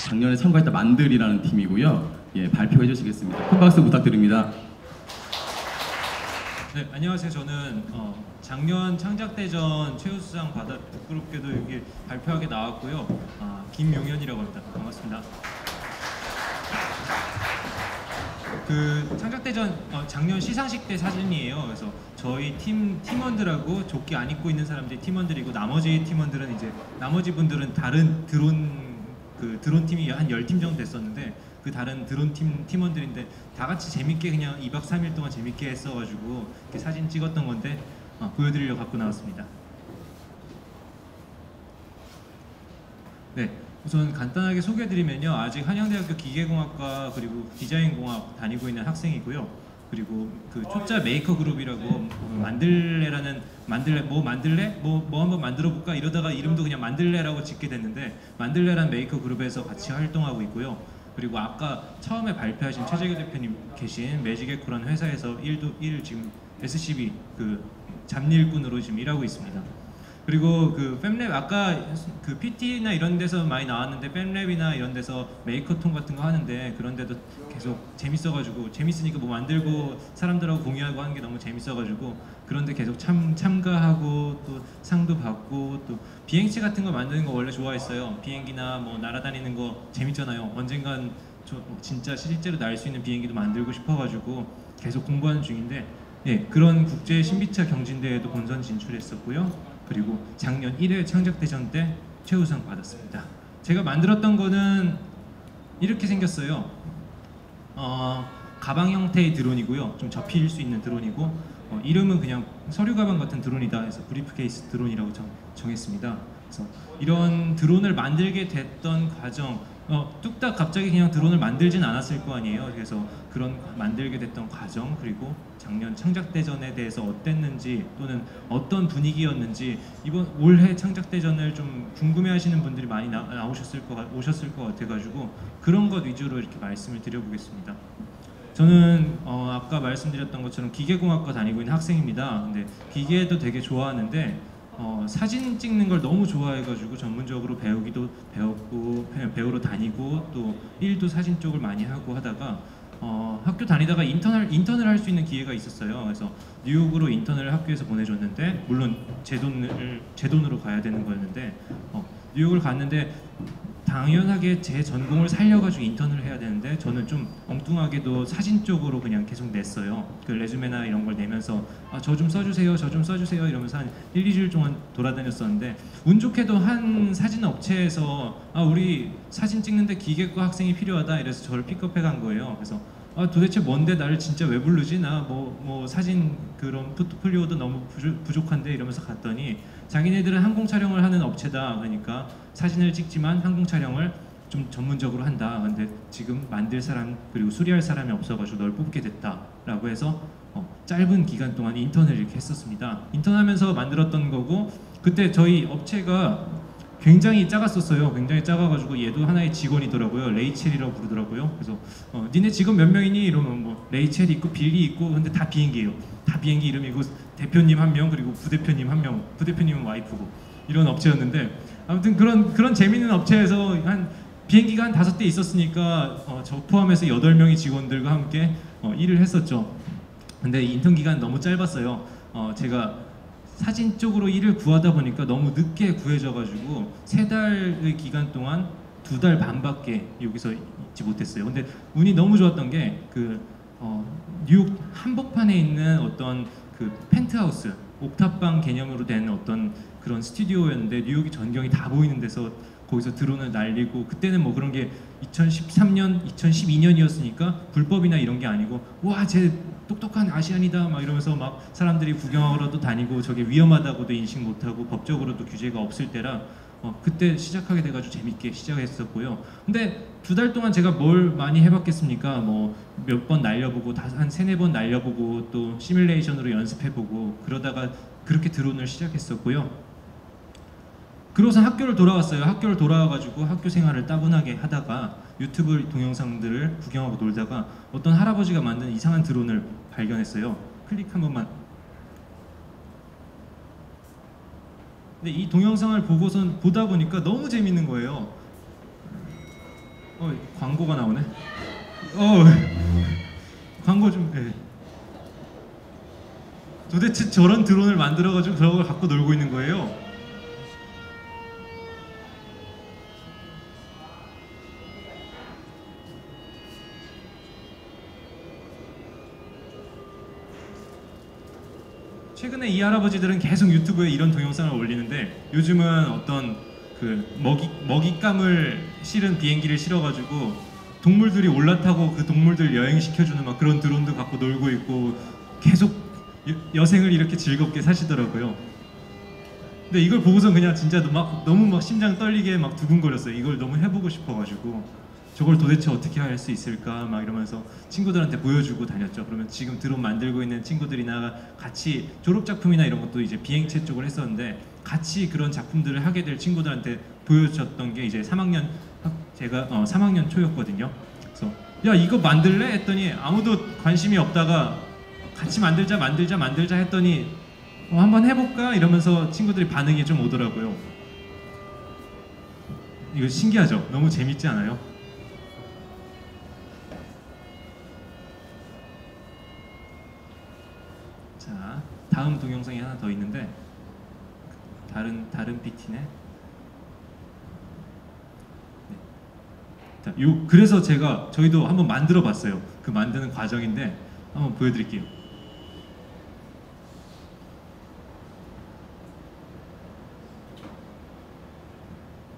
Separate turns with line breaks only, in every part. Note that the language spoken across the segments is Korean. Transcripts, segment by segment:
작년에 참가했던 만들이라는 팀이고요. 예, 발표해 주시겠습니다. 큰 박수 부탁드립니다.
네, 안녕하세요. 저는 작년 창작대전 최우수상 받아 부끄럽게도 여기 발표하게 나왔고요. 김용현이라고 합니다. 반갑습니다. 그 창작대전 작년 시상식 때 사진이에요. 그래서 저희 팀원들하고 조끼 안 입고 있는 사람들이 팀원들이고 나머지 팀원들은 이제 나머지 분들은 다른 드론 팀이 한 10팀 정도 됐었는데 그 다른 드론 팀원들인데 다 같이 재밌게 그냥 2박 3일 동안 재밌게 했어가지고 이렇게 사진 찍었던 건데 보여드리려고 갖고 나왔습니다. 네, 우선 간단하게 소개해드리면요. 아직 한양대학교 기계공학과 그리고 디자인공학 다니고 있는 학생이고요. 그리고 그 초짜 메이커 그룹이라고 만들래라는 뭐 만들래? 뭐 한번 만들어 볼까? 이러다가 이름도 그냥 만들래라고 짓게 됐는데 만들래라는 메이커 그룹에서 같이 활동하고 있고요. 그리고 아까 처음에 발표하신 최재규 대표님 계신 매직에코라는 회사에서 일 지금 SCB 그 잡일꾼으로 지금 일하고 있습니다. 그리고 그 팹랩 아까 그 PT나 이런 데서 많이 나왔는데 팹랩이나 이런 데서 메이커톤 같은 거 하는데 그런 데도 계속 재밌어가지고 재밌으니까 뭐 만들고 사람들하고 공유하고 하는 게 너무 재밌어가지고 그런데 계속 참가하고 또 상도 받고 또 비행체 같은 거 만드는 거 원래 좋아했어요. 비행기나 뭐 날아다니는 거 재밌잖아요. 언젠간 진짜 실제로 날 수 있는 비행기도 만들고 싶어가지고 계속 공부하는 중인데 예, 그런 국제 신비차 경진대회도 본선 진출했었고요. 그리고 작년 1회 창작대전 때 최우수상 받았습니다. 제가 만들었던 거는 이렇게 생겼어요. 가방 형태의 드론이고요. 좀 접힐 수 있는 드론이고 이름은 그냥 서류 가방 같은 드론이다 해서 브리프케이스 드론이라고 정했습니다. 그래서 이런 드론을 만들게 됐던 과정 뚝딱 갑자기 그냥 드론을 만들진 않았을 거 아니에요. 그래서 그런 만들게 됐던 과정 그리고 작년 창작대전에 대해서 어땠는지 또는 어떤 분위기였는지 이번 올해 창작대전을 좀 궁금해하시는 분들이 많이 오셨을 것 같아가지고 그런 것 위주로 이렇게 말씀을 드려보겠습니다. 저는 아까 말씀드렸던 것처럼 기계공학과 다니고 있는 학생입니다. 근데 기계도 되게 좋아하는데 사진 찍는 걸 너무 좋아해가지고 전문적으로 배우기도 배웠고 배우러 다니고 또 일도 사진 쪽을 많이 하고 하다가 학교 다니다가 인턴을 할 수 있는 기회가 있었어요. 그래서 뉴욕으로 인턴을 학교에서 보내줬는데 물론 제 돈으로 가야 되는 거였는데 뉴욕을 갔는데 당연하게 제 전공을 살려가지고 인턴을 해야 되는데 저는 좀 엉뚱하게도 사진 쪽으로 그냥 계속 냈어요. 그 레주메나 이런 걸 내면서 저 좀 써주세요, 저 좀 써주세요 이러면서 한 1~2주일 동안 돌아다녔었는데 운 좋게도 한 사진 업체에서 우리 사진 찍는데 기계과 학생이 필요하다 이래서 저를 픽업해 간 거예요. 그래서 도대체 뭔데 나를 진짜 왜 부르지? 나 뭐 사진 그런 포트폴리오도 너무 부족한데 이러면서 갔더니 자기네들은 항공 촬영을 하는 업체다. 그러니까 사진을 찍지만 항공 촬영을 좀 전문적으로 한다. 근데 지금 만들 사람 그리고 수리할 사람이 없어가지고 널 뽑게 됐다라고 해서 짧은 기간 동안 인턴을 이렇게 했었습니다. 인턴하면서 만들었던 거고 그때 저희 업체가 굉장히 작았었어요. 굉장히 작아가지고 얘도 하나의 직원이더라고요. 레이첼이라고 부르더라고요. 그래서 니네 직원 몇 명이니? 이러면 뭐 레이첼이 있고 빌리 있고 근데 다 비행기예요. 다 비행기 이름이고 대표님 한 명 그리고 부대표님 한 명, 부대표님은 와이프고 이런 업체였는데 아무튼 그런 재밌는 업체에서 한 비행기가 한 5대 있었으니까 저 포함해서 8명의 직원들과 함께 일을 했었죠. 근데 인턴 기간 너무 짧았어요. 제가 사진 쪽으로 일을 구하다 보니까 너무 늦게 구해져가지고 3달의 기간 동안 2달 반밖에 여기서 있지 못했어요. 근데 운이 너무 좋았던 게 그 뉴욕 한복판에 있는 어떤 그 펜트하우스 옥탑방 개념으로 된 어떤 그런 스튜디오였는데 뉴욕이 전경이 다 보이는 데서 거기서 드론을 날리고 그때는 뭐 그런 게 2013년, 2012년이었으니까 불법이나 이런 게 아니고 와, 쟤 똑똑한 아시안이다 막 이러면서 막 사람들이 구경하러도 다니고 저게 위험하다고도 인식 못하고 법적으로도 규제가 없을 때라 그때 시작하게 돼가지고 재밌게 시작했었고요. 근데 2달 동안 제가 뭘 많이 해봤겠습니까? 뭐 몇 번 날려보고 한 3~4번 날려보고 또 시뮬레이션으로 연습해보고 그러다가 그렇게 드론을 시작했었고요. 그러고서 학교를 돌아왔어요. 학교를 돌아와가지고 학교 생활을 따분하게 하다가 유튜브 동영상들을 구경하고 놀다가 어떤 할아버지가 만든 이상한 드론을 발견했어요. 클릭 한 번만. 근데 이 동영상을 보다 보니까 너무 재밌는 거예요. 광고가 나오네. 광고 좀. 네. 도대체 저런 드론을 만들어가지고 그런 걸 갖고 놀고 있는 거예요. 최근에 이 할아버지들은 계속 유튜브에 이런 동영상을 올리는데 요즘은 어떤 그 먹잇감을 실은 비행기를 실어가지고 동물들이 올라타고 그 동물들 여행시켜주는 막 그런 드론도 갖고 놀고 있고 계속 여생을 이렇게 즐겁게 사시더라고요. 근데 이걸 보고서 그냥 진짜 너무 막 심장 떨리게 막 두근거렸어요. 이걸 너무 해보고 싶어가지고 저걸 도대체 어떻게 할 수 있을까 막 이러면서 친구들한테 보여주고 다녔죠. 그러면 지금 드론 만들고 있는 친구들이나 같이 졸업 작품이나 이런 것도 이제 비행체 쪽을 했었는데 같이 그런 작품들을 하게 될 친구들한테 보여줬던 게 이제 3학년 제가 3학년 초였거든요. 그래서 야 이거 만들래? 했더니 아무도 관심이 없다가 같이 만들자 했더니 한번 해볼까? 이러면서 친구들이 반응이 좀 오더라고요. 이거 신기하죠? 너무 재밌지 않아요? 자, 다음 동영상이 하나 더 있는데 다른 PT네. 네. 자, 그래서 저희도 한번 만들어봤어요. 그 만드는 과정인데 한번 보여드릴게요.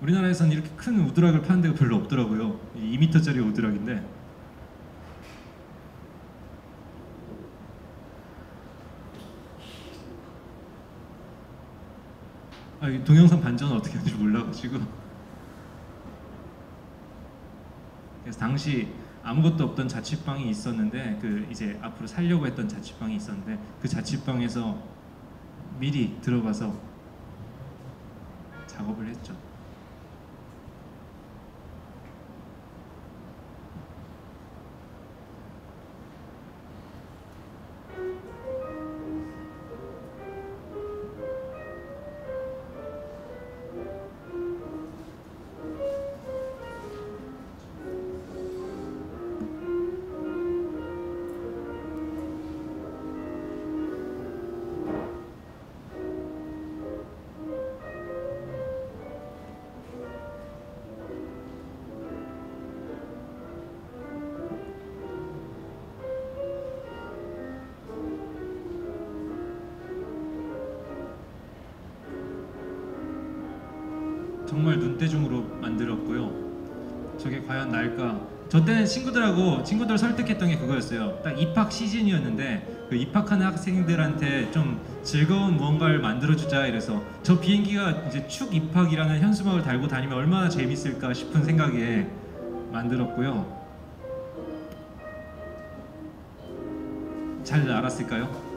우리나라에서는 이렇게 큰 우드락을 파는 데가 별로 없더라고요. 2m짜리 우드락인데 이 동영상 반전은 어떻게 하는지 몰라가지고 그래서 당시 아무것도 없던 자취방이 있었는데 그 이제 앞으로 살려고 했던 자취방이 있었는데 그 자취방에서 미리 들어가서 작업을 했죠. 정말 눈대중으로 만들었고요. 저게 과연 날까? 저 때는 친구들 설득했던 게 그거였어요. 딱 입학 시즌이었는데 그 입학하는 학생들한테 좀 즐거운 무언가를 만들어주자 이래서 저 비행기가 이제 축 입학이라는 현수막을 달고 다니면 얼마나 재밌을까 싶은 생각에 만들었고요. 잘 알았을까요?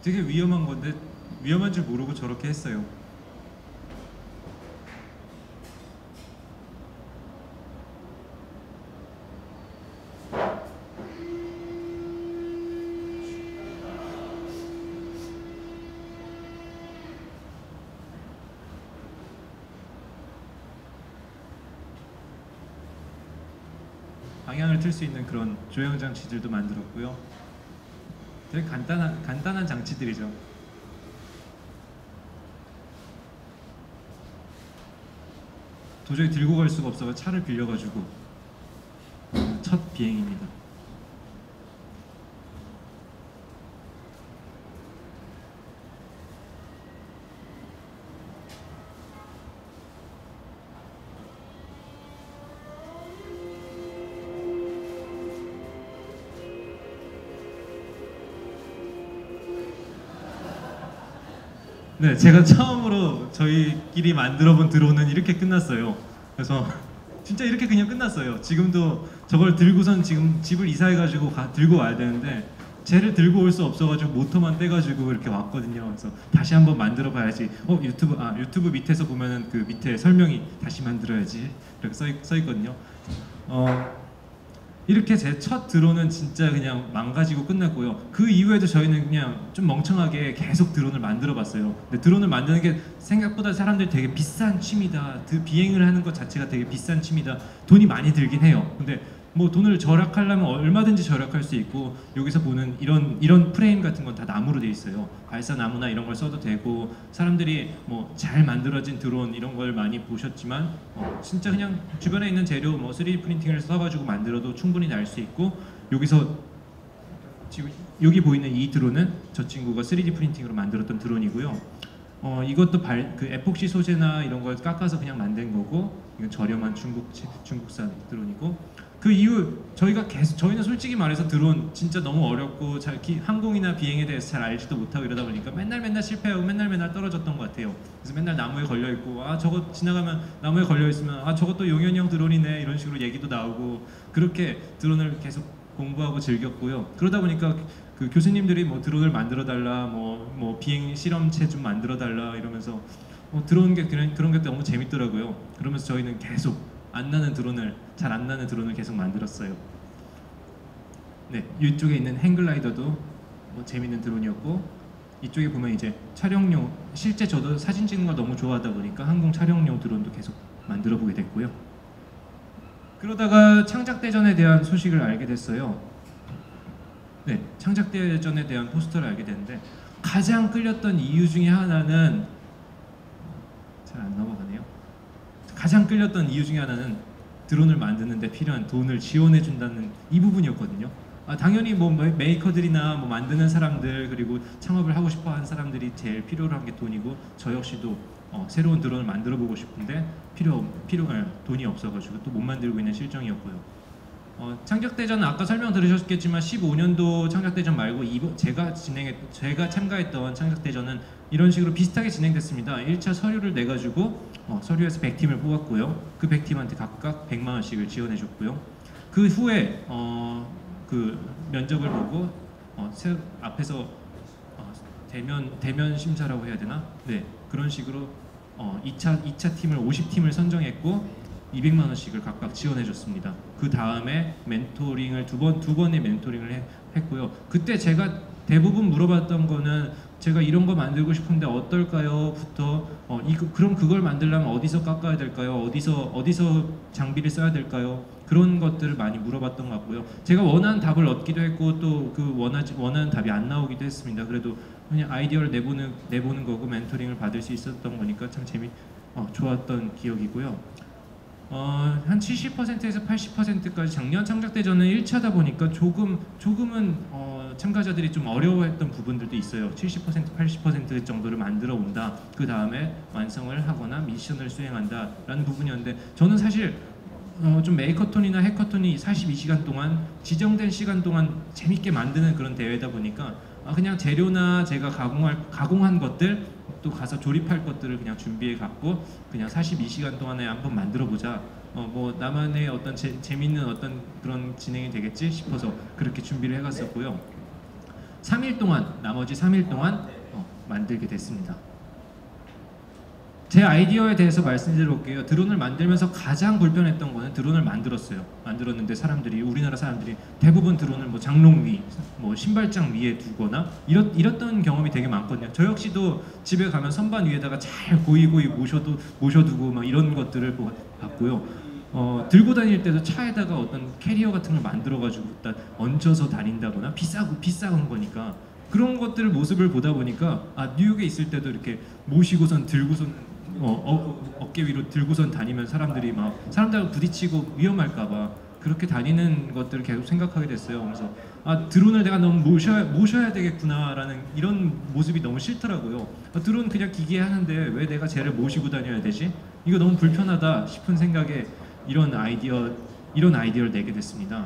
되게 위험한 건데 위험한 줄 모르고 저렇게 했어요. 방향을 틀 수 있는 그런 조향 장치들도 만들었고요. 되게 간단한 장치들이죠. 도저히 들고 갈 수가 없어서 차를 빌려가지고 첫 비행입니다. 네, 제가 처음으로 저희끼리 만들어본 드론은 이렇게 끝났어요. 그래서 진짜 이렇게 그냥 끝났어요. 지금도 저걸 들고선 지금 집을 이사해가지고 들고 와야 되는데 쟤를 들고 올 수 없어가지고 모터만 떼가지고 이렇게 왔거든요. 그래서 다시 한번 만들어봐야지. 유튜브 밑에서 보면은 그 밑에 설명이 다시 만들어야지 이렇게 써 있거든요. 이렇게 제 첫 드론은 진짜 그냥 망가지고 끝났고요. 그 이후에도 저희는 그냥 좀 멍청하게 계속 드론을 만들어봤어요. 근데 드론을 만드는 게 생각보다 사람들이 되게 비싼 취미다. 비행을 하는 것 자체가 되게 비싼 취미다. 돈이 많이 들긴 해요. 근데 뭐 돈을 절약하려면 얼마든지 절약할 수 있고, 여기서 보는 이런 프레임 같은 건 다 나무로 돼 있어요. 발사 나무나 이런 걸 써도 되고, 사람들이 뭐 잘 만들어진 드론 이런 걸 많이 보셨지만 진짜 그냥 주변에 있는 재료 뭐 3D 프린팅을 써가지고 만들어도 충분히 날 수 있고, 여기서 지금 여기 보이는 이 드론은 저 친구가 3D 프린팅으로 만들었던 드론이고요. 이것도 그 에폭시 소재나 이런 걸 깎아서 그냥 만든 거고, 이건 저렴한 중국산 드론이고, 그 이후 저희는 솔직히 말해서 드론 진짜 너무 어렵고 항공이나 비행에 대해서 잘 알지도 못하고 이러다 보니까 맨날 실패하고 맨날 떨어졌던 것 같아요. 그래서 맨날 나무에 걸려 있고, 저거 지나가면 나무에 걸려 있으면 저것도 용현형 드론이네 이런 식으로 얘기도 나오고, 그렇게 드론을 계속 공부하고 즐겼고요. 그러다 보니까 그 교수님들이 뭐 드론을 만들어 달라, 뭐 비행 실험체 좀 만들어 달라 이러면서 그런 게 너무 재밌더라고요. 그러면서 저희는 계속 잘 안 나는 드론을 계속 만들었어요. 네, 이쪽에 있는 행글라이더도 뭐 재밌는 드론이었고, 이쪽에 보면 이제 촬영용, 실제 저도 사진 찍는 걸 너무 좋아하다 보니까 항공 촬영용 드론도 계속 만들어 보게 됐고요. 그러다가 창작대전에 대한 소식을 알게 됐어요. 네, 창작대전에 대한 포스터를 알게 됐는데, 가장 끌렸던 이유 중에 하나는, 잘 안 넘어가네요. 가장 끌렸던 이유 중에 하나는 드론을 만드는 데 필요한 돈을 지원해 준다는 이 부분이었거든요. 당연히 뭐 메이커들이나 뭐 만드는 사람들, 그리고 창업을 하고 싶어 하는 사람들이 제일 필요로 한 게 돈이고, 저 역시도 새로운 드론을 만들어 보고 싶은데 돈이 없어가지고 또 못 만들고 있는 실정이었고요. 창작대전은 아까 설명 들으셨겠지만 15년도 창작대전 말고 제가 참가했던 창작대전은 이런 식으로 비슷하게 진행됐습니다. 1차 서류를 내가지고 서류에서 100팀을 뽑았고요. 그 100팀한테 각각 100만 원씩을 지원해줬고요. 그 후에 그 면접을 보고 앞에서 대면 심사라고 해야 되나? 네, 그런 식으로 2차 팀을 50팀을 선정했고 200만 원씩을 각각 지원해줬습니다. 그 다음에 멘토링을 두 번의 멘토링을 했고요. 그때 제가 대부분 물어봤던 거는, 제가 이런 거 만들고 싶은데 어떨까요? 부터 그럼 그걸 만들려면 어디서 깎아야 될까요? 어디서 장비를 써야 될까요? 그런 것들을 많이 물어봤던 것 같고요. 제가 원하는 답을 얻기도 했고, 또 그 원하는 답이 안 나오기도 했습니다. 그래도 그냥 아이디어를 내보는 거고 멘토링을 받을 수 있었던 거니까 참 좋았던 기억이고요. 한 70%에서 80%까지, 작년 창작대전은 1차다 보니까 조금은 참가자들이 좀 어려워했던 부분들도 있어요. 70%, 80% 정도를 만들어 온다. 그 다음에 완성을 하거나 미션을 수행한다 라는 부분이었는데, 저는 사실 좀 메이커톤이나 해커톤이 42시간 동안, 지정된 시간 동안 재밌게 만드는 그런 대회다 보니까 그냥 재료나 제가 가공한 것들, 또 가서 조립할 것들을 그냥 준비해 갖고 그냥 42시간 동안에 한번 만들어 보자. 뭐 나만의 어떤 재밌는 어떤 그런 진행이 되겠지 싶어서 그렇게 준비를 해갔었고요. 나머지 3일 동안 만들게 됐습니다. 제 아이디어에 대해서 말씀드려볼게요. 드론을 만들면서 가장 불편했던 거는, 드론을 만들었는데 우리나라 사람들이 대부분 드론을 뭐 장롱 위, 뭐 신발장 위에 두거나 이랬던 경험이 되게 많거든요. 저 역시도 집에 가면 선반 위에다가 잘 고이고이 모셔두고 막 이런 것들을 봤고요. 들고 다닐 때도 차에다가 어떤 캐리어 같은 걸 만들어가지고 일단 얹어서 다닌다거나, 비싼 거니까 그런 것들 모습을 보다 보니까 뉴욕에 있을 때도 이렇게 들고선 어깨 위로 들고선 다니면 사람들하고 부딪히고 위험할까봐 그렇게 다니는 것들을 계속 생각하게 됐어요. 그래서 드론을 내가 너무 모셔야 되겠구나라는 이런 모습이 너무 싫더라고요. 드론 그냥 기계 하는데 왜 내가 쟤를 모시고 다녀야 되지? 이거 너무 불편하다 싶은 생각에 이런 아이디어를 내게 됐습니다.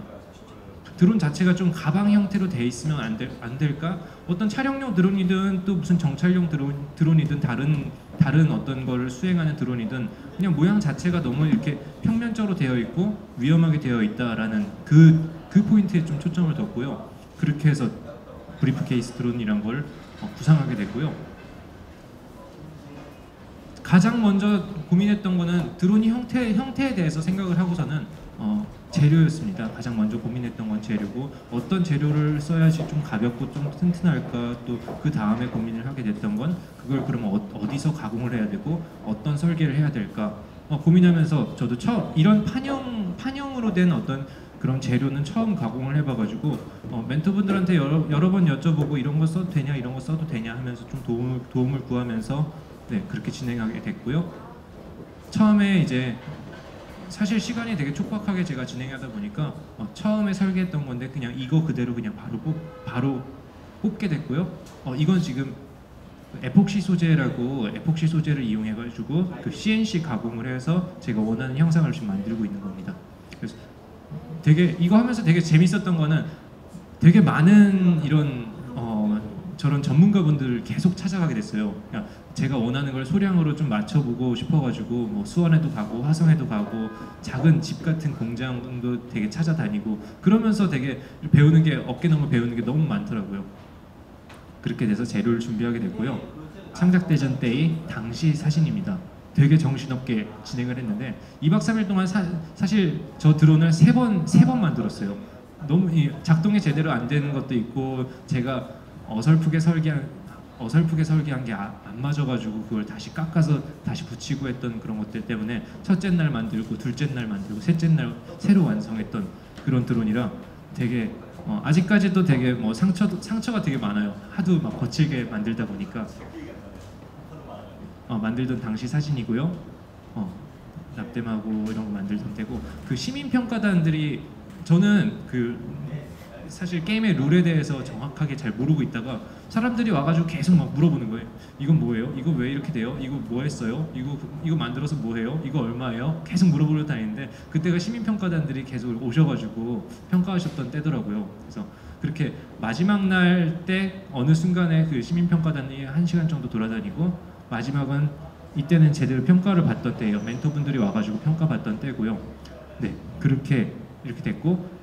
드론 자체가 좀 가방 형태로 돼 있으면 안 될까? 어떤 촬영용 드론이든 또 무슨 정찰용 드론이든 다른 다른 어떤 거를 수행하는 드론이든 그냥 모양 자체가 너무 이렇게 평면적으로 되어 있고 위험하게 되어 있다라는 그 포인트에 좀 초점을 뒀고요. 그렇게 해서 브리프케이스 드론이란 걸 구상하게 됐고요. 가장 먼저 고민했던 거는 드론이 형태에 대해서 생각을 하고서는 재료였습니다. 가장 먼저 고민했던 건 재료고 어떤 재료를 써야지 좀 가볍고 좀 튼튼할까, 또 그 다음에 고민을 하게 됐던 건 그걸 그러면 어디서 가공을 해야 되고 어떤 설계를 해야 될까 고민하면서 저도 처음 이런 판형으로 된 어떤 그런 재료는 처음 가공을 해봐가지고 멘토분들한테 여러 번 여쭤보고 이런 거 써도 되냐 이런 거 써도 되냐 하면서 좀 도움을 구하면서 네, 그렇게 진행하게 됐고요. 처음에 이제 사실 시간이 되게 촉박하게 제가 진행하다 보니까 처음에 설계했던 건데 그냥 이거 그대로 그냥 바로 뽑게 됐고요. 이건 지금 에폭시 소재를 이용해가지고 그 CNC 가공을 해서 제가 원하는 형상을 지금 만들고 있는 겁니다. 그래서 되게 이거 하면서 되게 재밌었던 거는 되게 많은 이런 저런 전문가분들 계속 찾아가게 됐어요. 그러니까 제가 원하는 걸 소량으로 좀 맞춰보고 싶어가지고 뭐 수원에도 가고 화성에도 가고 작은 집 같은 공장도 되게 찾아다니고 그러면서 되게 배우는 게 어깨너머 배우는 게 너무 많더라고요. 그렇게 돼서 재료를 준비하게 됐고요. 창작대전 때의 당시 사진입니다. 되게 정신없게 진행을 했는데 2박 3일 동안 사실 저 드론을 세 번 만들었어요. 너무 작동이 제대로 안 되는 것도 있고 제가 어설프게 설계한 게 안 맞아가지고 그걸 다시 깎아서 다시 붙이고 했던 그런 것들 때문에 첫째 날 만들고 둘째 날 만들고 셋째 날 새로 완성했던 그런 드론이라 되게 아직까지도 되게 뭐 상처가 되게 많아요. 하도 막 거칠게 만들다 보니까 만들던 당시 사진이고요. 납땜하고 이런 거 만들던 때고 그 시민 평가단들이 저는 사실 게임의 룰에 대해서 정확하게 잘 모르고 있다가 사람들이 와가지고 계속 막 물어보는 거예요. 이건 뭐예요? 이거 왜 이렇게 돼요? 이거 뭐 했어요? 이거 만들어서 뭐 해요? 이거 얼마예요? 계속 물어보러 다니는데 그때가 시민평가단들이 계속 오셔가지고 평가하셨던 때더라고요. 그래서 그렇게 마지막 날 때 어느 순간에 그 시민평가단이 1시간 정도 돌아다니고 마지막은 이때는 제대로 평가를 받던 때예요. 멘토분들이 와가지고 평가받던 때고요. 네, 이렇게 됐고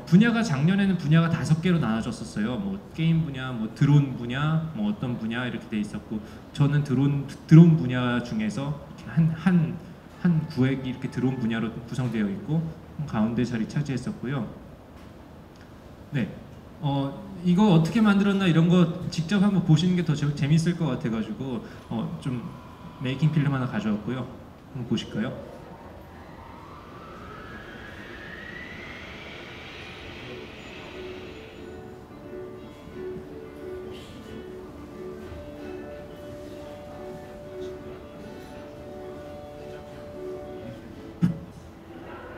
분야가 작년에는 분야가 5개로 나눠졌었어요. 뭐 게임 분야, 뭐 드론 분야, 뭐 어떤 분야 이렇게 돼 있었고 저는 드론 분야 중에서 한 구획이 이렇게 드론 분야로 구성되어 있고 가운데 자리 차지했었고요. 네, 이거 어떻게 만들었나 이런 거 직접 한번 보시는 게 더 재밌을 것 같아가지고 좀 메이킹 필름 하나 가져왔고요. 한번 보실까요?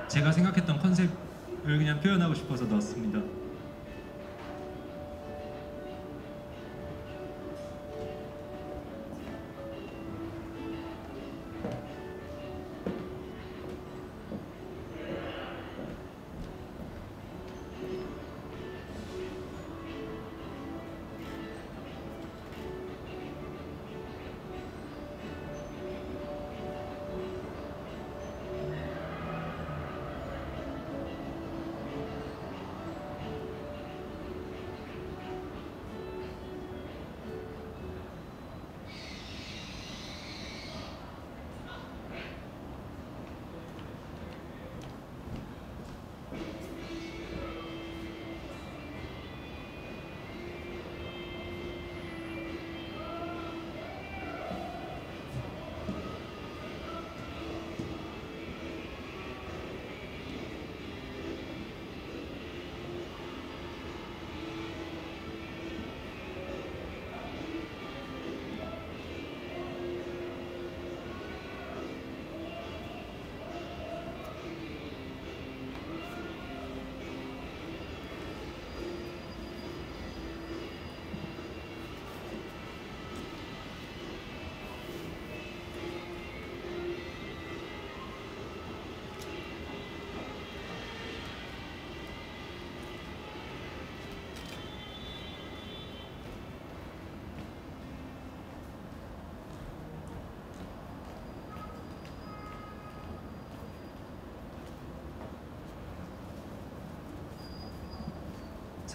제가 생각했던 컨셉을 그냥 표현하고 싶어서 넣었습니다.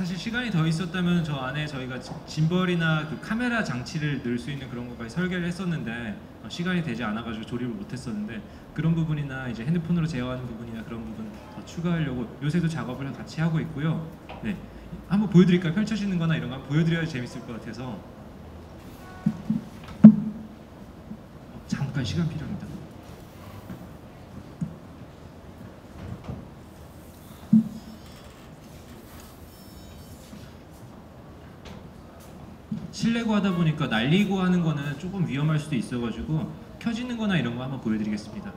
사실 시간이 더 있었다면 저 안에 저희가 짐벌이나 그 카메라 장치를 넣을 수 있는 그런 것까지 설계를 했었는데 시간이 되지 않아가지고 조립을 못했었는데 그런 부분이나 이제 핸드폰으로 제어하는 부분이나 그런 부분 더 추가하려고 요새도 작업을 같이 하고 있고요. 네, 한번 보여드릴까요? 펼쳐지는 거나 이런 거 한번 보여드려야 재밌을 것 같아서 잠깐 시간 필요합니다. 실내고 하다 보니까 날리고 하는 거는 조금 위험할 수도 있어가지고 켜지는 거나 이런 거 한번 보여드리겠습니다.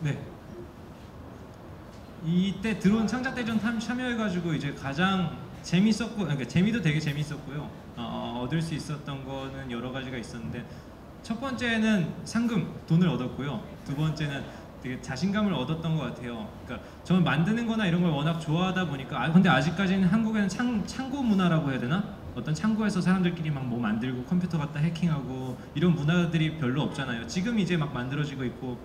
네. 이때 드론 창작대전 참여해가지고 이제 가장 재밌었고, 그러니까 재미도 되게 재밌었고요. 얻을 수 있었던 거는 여러 가지가 있었는데 첫 번째는 상금 돈을 얻었고요. 두 번째는 되게 자신감을 얻었던 것 같아요. 그러니까 저는 만드는 거나 이런 걸 워낙 좋아하다 보니까 근데 아직까지는 한국에는 창고 문화라고 해야 되나? 어떤 창고에서 사람들끼리 막 뭐 만들고 컴퓨터 갖다 해킹하고 이런 문화들이 별로 없잖아요. 지금 이제 막 만들어지고 있고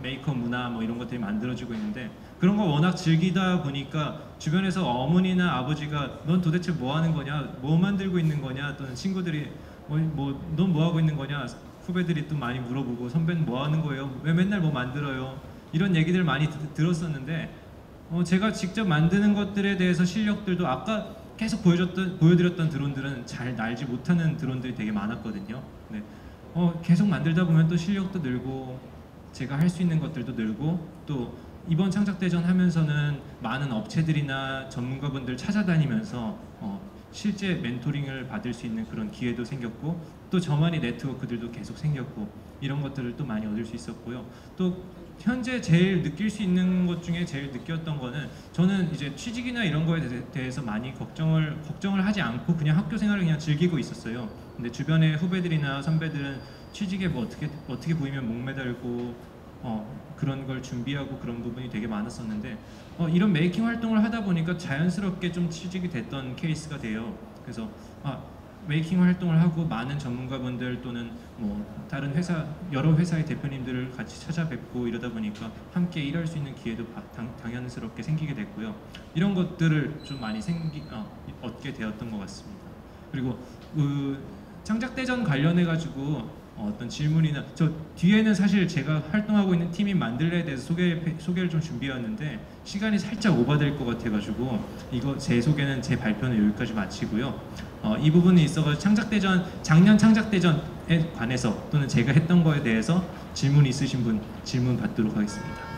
메이커 문화 뭐 이런 것들이 만들어지고 있는데 그런 거 워낙 즐기다 보니까 주변에서 어머니나 아버지가 넌 도대체 뭐 하는 거냐, 뭐 만들고 있는 거냐, 또는 친구들이 넌 뭐 하고 있는 거냐, 후배들이 또 많이 물어보고 선배는 뭐 하는 거예요? 왜 맨날 뭐 만들어요? 이런 얘기들 많이 들었었는데 제가 직접 만드는 것들에 대해서 실력들도 아까 계속 보여드렸던 드론들은 잘 날지 못하는 드론들이 되게 많았거든요. 네. 계속 만들다 보면 또 실력도 늘고 제가 할 수 있는 것들도 늘고 또 이번 창작대전 하면서는 많은 업체들이나 전문가분들 찾아다니면서 실제 멘토링을 받을 수 있는 그런 기회도 생겼고 또 저만의 네트워크들도 계속 생겼고 이런 것들을 또 많이 얻을 수 있었고요. 또 현재 제일 느낄 수 있는 것 중에 제일 느꼈던 거는 저는 이제 취직이나 이런 거에 대해서 많이 걱정을 하지 않고 그냥 학교 생활을 그냥 즐기고 있었어요. 근데 주변의 후배들이나 선배들은 취직에 뭐 어떻게 보이면 목매달고 그런 걸 준비하고 그런 부분이 되게 많았었는데 이런 메이킹 활동을 하다 보니까 자연스럽게 좀 취직이 됐던 케이스가 돼요. 그래서 메이킹 활동을 하고 많은 전문가분들 또는 뭐 다른 회사 여러 회사의 대표님들을 같이 찾아뵙고 이러다 보니까 함께 일할 수 있는 기회도 당연스럽게 생기게 됐고요. 이런 것들을 좀 많이 얻게 되었던 것 같습니다. 그리고 그 창작대전 관련해 가지고 어떤 질문이나 저 뒤에는 사실 제가 활동하고 있는 팀인 만들레에 대해서 소개를 좀 준비했는데 시간이 살짝 오버될 것 같아가지고 이거 제 소개는 제 발표는 여기까지 마치고요. 이 부분에 있어서 작년 창작대전에 관해서 또는 제가 했던 거에 대해서 질문 있으신 분 질문 받도록 하겠습니다.